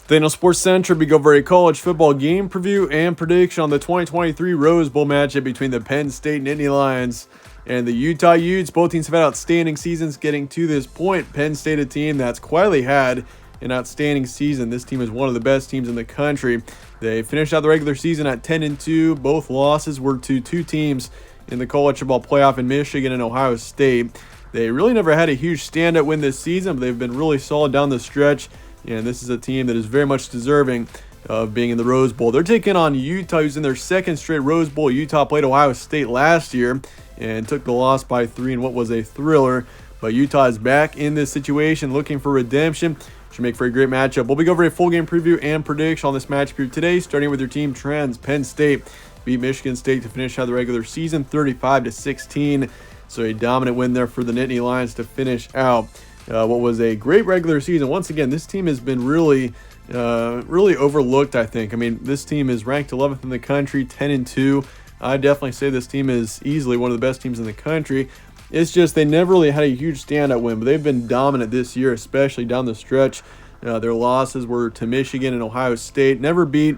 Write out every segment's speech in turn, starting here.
Daniel Sports Center, we go over a college football game preview and prediction on the 2023 Rose Bowl matchup between the Penn State and Nittany Lions and the Utah Utes. Both teams have had outstanding seasons getting to this point. Penn State, a team that's quietly had an outstanding season. This team is one of the best teams in the country. They finished out the regular season at 10-2. Both losses were to two teams in the college football playoff in Michigan and Ohio State. They really never had a huge standout win this season, but they've been really solid down the stretch. And this is a team that is very much deserving of being in the Rose Bowl. They're taking on Utah, who's in their second straight Rose Bowl. Utah played Ohio State last year and took the loss by 3 in what was a thriller. But Utah is back in this situation, looking for redemption. Should make for a great matchup. We'll be over a full game preview and prediction on this matchup here today, starting with your team trends. Penn State beat Michigan State to finish out the regular season 35-16. So a dominant win there for the Nittany Lions to finish out what was a great regular season. Once again, this team has been really overlooked, I think. I mean, this team is ranked 11th in the country, 10-2. I definitely say this team is easily one of the best teams in the country. It's just they never really had a huge standout win, but they've been dominant this year, especially down the stretch. Their losses were to Michigan and Ohio State. Never beat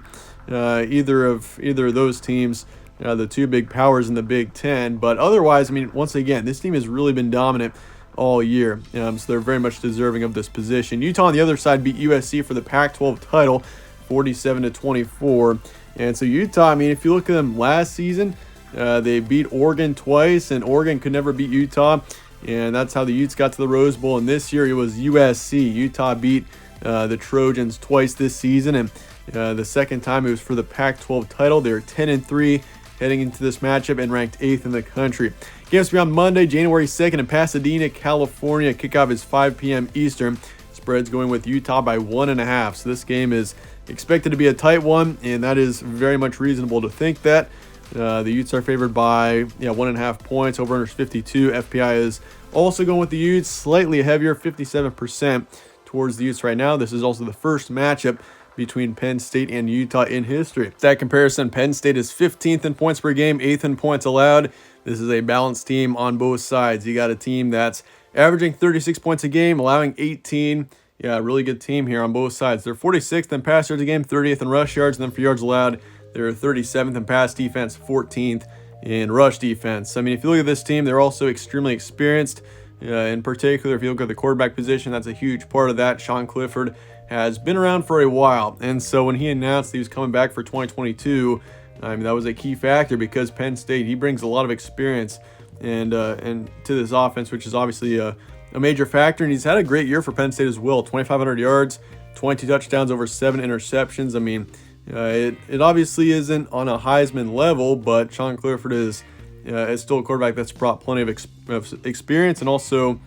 either of those teams, the two big powers in the Big Ten. But otherwise, I mean, once again, this team has really been dominant all year, so they're very much deserving of this position. Utah on the other side beat USC for the Pac-12 title 47-24. And so Utah, I mean, if you look at them last season, they beat Oregon twice, and Oregon could never beat Utah, and that's how the Utes got to the Rose Bowl. And this year it was USC. Utah beat the Trojans twice this season, and the second time it was for the Pac-12 title. They're 10-3 heading into this matchup and ranked 8th in the country. Games will be on Monday, January 2nd in Pasadena, California. Kickoff is 5 p.m. Eastern. Spread's going with Utah by 1.5. So this game is expected to be a tight one, and that is very much reasonable to think that. The Utes are favored by 1.5 points. Over under 52. FPI is also going with the Utes, slightly heavier, 57% towards the Utes right now. This is also the first matchup between Penn State and Utah in history. That comparison, Penn State is 15th in points per game, 8th in points allowed. This is a balanced team on both sides. You got a team that's averaging 36 points a game, allowing 18. Yeah, really good team here on both sides. They're 46th in pass yards a game, 30th in rush yards, and then for yards allowed, they're 37th in pass defense, 14th in rush defense. I mean, if you look at this team, they're also extremely experienced. In particular, if you look at the quarterback position, that's a huge part of that. Sean Clifford has been around for a while, and so when he announced he was coming back for 2022, I mean, that was a key factor because Penn State, he brings a lot of experience and to this offense, which is obviously a major factor. And he's had a great year for Penn State as well. 2,500 yards, 22 touchdowns, over 7 interceptions. I mean, it obviously isn't on a Heisman level, but Sean Clifford is still a quarterback that's brought plenty of experience and also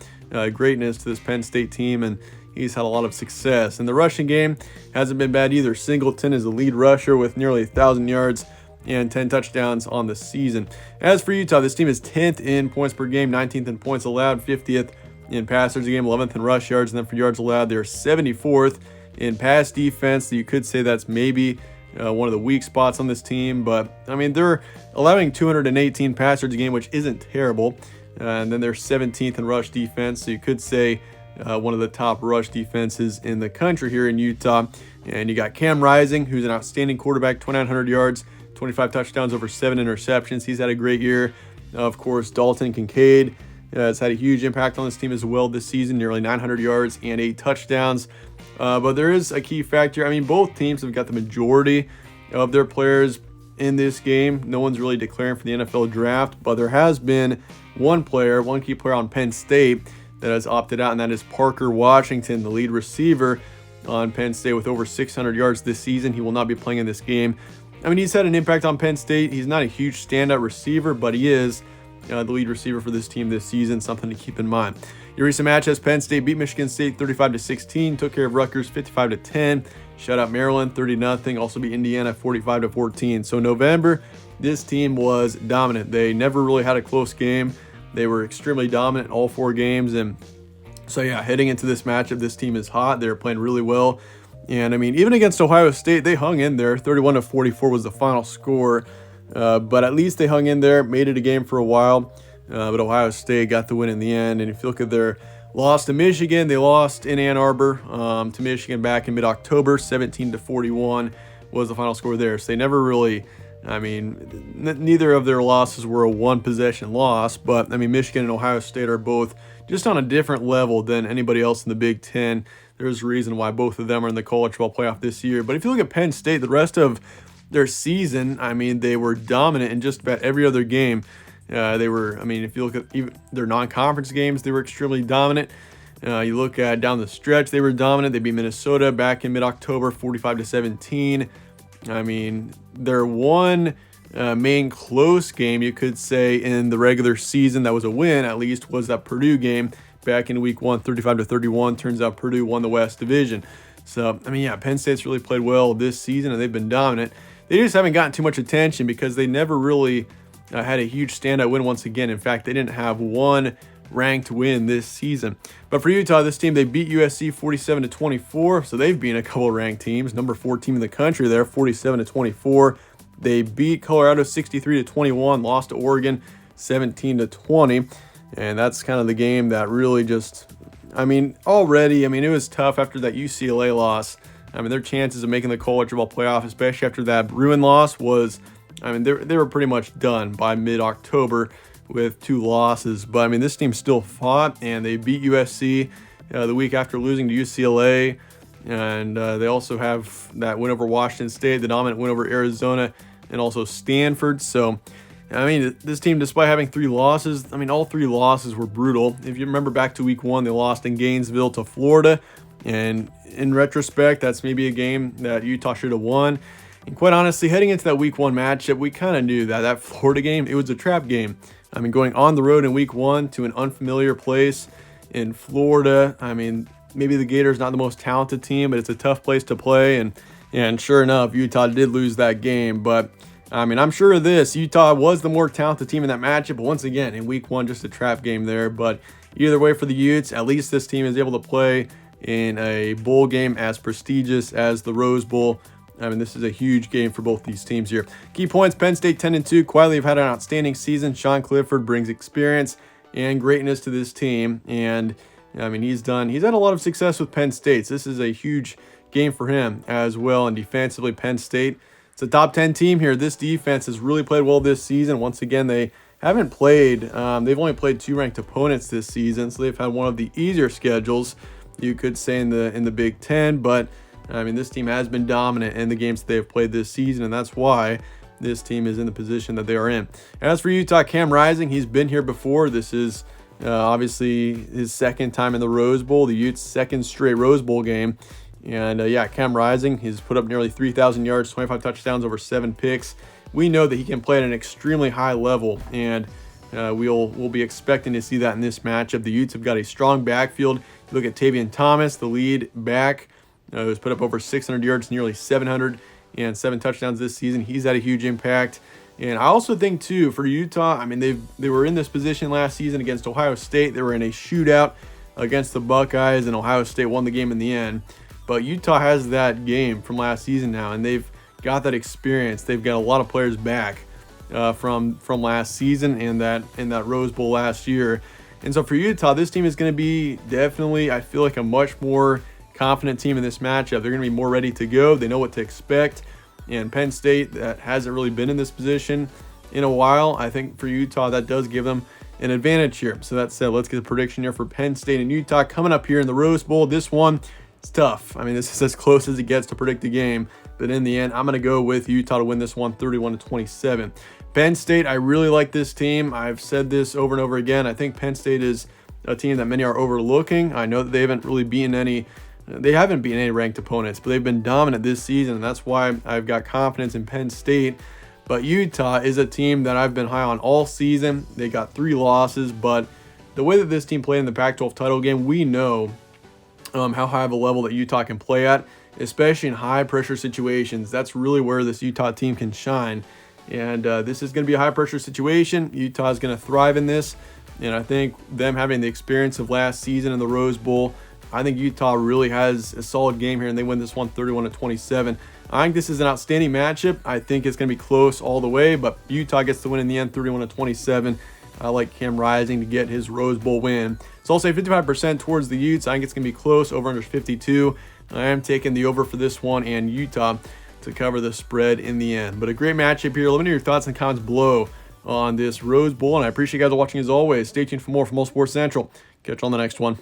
greatness to this Penn State team, and he's had a lot of success. And the rushing game hasn't been bad either. Singleton is the lead rusher with nearly 1,000 yards and 10 touchdowns on the season. As for Utah, this team is 10th in points per game, 19th in points allowed, 50th in pass yards a game, 11th in rush yards, and then for yards allowed, they're 74th in pass defense. So you could say that's maybe one of the weak spots on this team, but I mean, they're allowing 218 pass yards a game, which isn't terrible. And then they're 17th in rush defense, so you could say one of the top rush defenses in the country here in Utah. And you got Cam Rising, who's an outstanding quarterback, 2,900 yards, 25 touchdowns, over 7 interceptions. He's had a great year. Of course, Dalton Kincaid has had a huge impact on this team as well this season, nearly 900 yards and 8 touchdowns. But there is a key factor. I mean, both teams have got the majority of their players in this game. No one's really declaring for the NFL draft, but there has been one key player on Penn State that has opted out, and that is Parker Washington, the lead receiver on Penn State with over 600 yards this season. He will not be playing in this game. I mean, he's had an impact on Penn State. He's not a huge standout receiver, but he is the lead receiver for this team this season, something to keep in mind. Your recent matchups: Penn State beat Michigan State 35-16, took care of Rutgers 55-10, shut out Maryland 30-0, also beat Indiana 45-14. So November, this team was dominant. They never really had a close game. They were extremely dominant in all 4 games. And so yeah, heading into this matchup, this team is hot. They're playing really well. And I mean, even against Ohio State, they hung in there. 31-44 was the final score. But at least they hung in there, made it a game for a while. But Ohio State got the win in the end. And if you look at their lost to Michigan. They lost in Ann Arbor to Michigan back in mid-October. 17-41 was the final score there. So they never really, neither of their losses were a one-possession loss. But, Michigan and Ohio State are both just on a different level than anybody else in the Big Ten. There's a reason why both of them are in the college football playoff this year. But if you look at Penn State, the rest of their season, they were dominant in just about every other game. They were, if you look at even their non-conference games, they were extremely dominant. You look at down the stretch, they were dominant. They beat Minnesota back in mid-October, 45-17. Their one main close game, you could say, in the regular season that was a win, at least, was that Purdue game back in week 1, 35-31. Turns out Purdue won the West Division. So, Penn State's really played well this season, and they've been dominant. They just haven't gotten too much attention because they never really had a huge standout win once again. In fact, they didn't have one ranked win this season. But for Utah, this team, they beat USC 47-24, so they've beaten a couple ranked teams. Number 4 team in the country there, 47-24. They beat Colorado 63-21, lost to Oregon 17-20. And that's kind of the game that really just, already, it was tough after that UCLA loss. Their chances of making the college football playoff, especially after that Bruin loss, was, they were pretty much done by mid-October with 2 losses. But, this team still fought, and they beat USC the week after losing to UCLA. And they also have that win over Washington State, the dominant win over Arizona, and also Stanford. So, this team, despite having 3 losses, all 3 losses were brutal. If you remember back to week 1, they lost in Gainesville to Florida. And in retrospect, that's maybe a game that Utah should have won. And quite honestly, heading into that week 1 matchup, we kind of knew that Florida game, it was a trap game. Going on the road in week 1 to an unfamiliar place in Florida. Maybe the Gators not the most talented team, but it's a tough place to play. And sure enough, Utah did lose that game. But I'm sure of this. Utah was the more talented team in that matchup, but once again, in week 1, just a trap game there. But either way, for the Utes, at least this team is able to play in a bowl game as prestigious as the Rose Bowl. This is a huge game for both these teams here. Key points: Penn State 10-2. Quietly have had an outstanding season. Sean Clifford brings experience and greatness to this team. And, he's had a lot of success with Penn State. So this is a huge game for him as well. And defensively, Penn State, it's a top 10 team here. This defense has really played well this season. Once again, they haven't played, they've only played 2 ranked opponents this season, so they've had one of the easier schedules, you could say, in the Big Ten. But this team has been dominant in the games that they have played this season, and that's why this team is in the position that they are in. As for Utah, Cam Rising, he's been here before. This is obviously his second time in the Rose Bowl, the Utes' second straight Rose Bowl game. And Cam Rising, he's put up nearly 3,000 yards, 25 touchdowns, over 7 picks. We know that he can play at an extremely high level, and we'll be expecting to see that in this matchup. The Utes have got a strong backfield. You look at Tavian Thomas, the lead back, who's put up over 600 yards, nearly 707 touchdowns this season. He's had a huge impact. And I also think, too, for Utah, they were in this position last season against Ohio State. They were in a shootout against the Buckeyes, and Ohio State won the game in the end. But Utah has that game from last season now, and they've got that experience. They've got a lot of players back from last season and that Rose Bowl last year. And so for Utah, this team is going to be definitely, I feel like, a much more confident team in this matchup. They're going to be more ready to go. They know what to expect. And Penn State, that hasn't really been in this position in a while. I think for Utah, that does give them an advantage here. So that said, let's get a prediction here for Penn State and Utah coming up here in the Rose Bowl. This one, it's tough. This is as close as it gets to predict the game. But in the end, I'm going to go with Utah to win this one 31-27. Penn State, I really like this team. I've said this over and over again. I think Penn State is a team that many are overlooking. I know that they haven't beaten any ranked opponents, but they've been dominant this season, and that's why I've got confidence in Penn State. But Utah is a team that I've been high on all season. They got 3 losses, but the way that this team played in the Pac-12 title game, we know how high of a level that Utah can play at, especially in high-pressure situations. That's really where this Utah team can shine. And this is going to be a high-pressure situation. Utah is going to thrive in this. And I think them having the experience of last season in the Rose Bowl, I think Utah really has a solid game here, and they win this one 31-27. I think this is an outstanding matchup. I think it's going to be close all the way, but Utah gets the win in the end, 31-27. I like him rising to get his Rose Bowl win. So I'll say 55% towards the Utes. I think it's going to be close, over under 52. I am taking the over for this one and Utah to cover the spread in the end. But a great matchup here. Let me know your thoughts and comments below on this Rose Bowl, and I appreciate you guys watching as always. Stay tuned for more from All Sports Central. Catch you on the next one.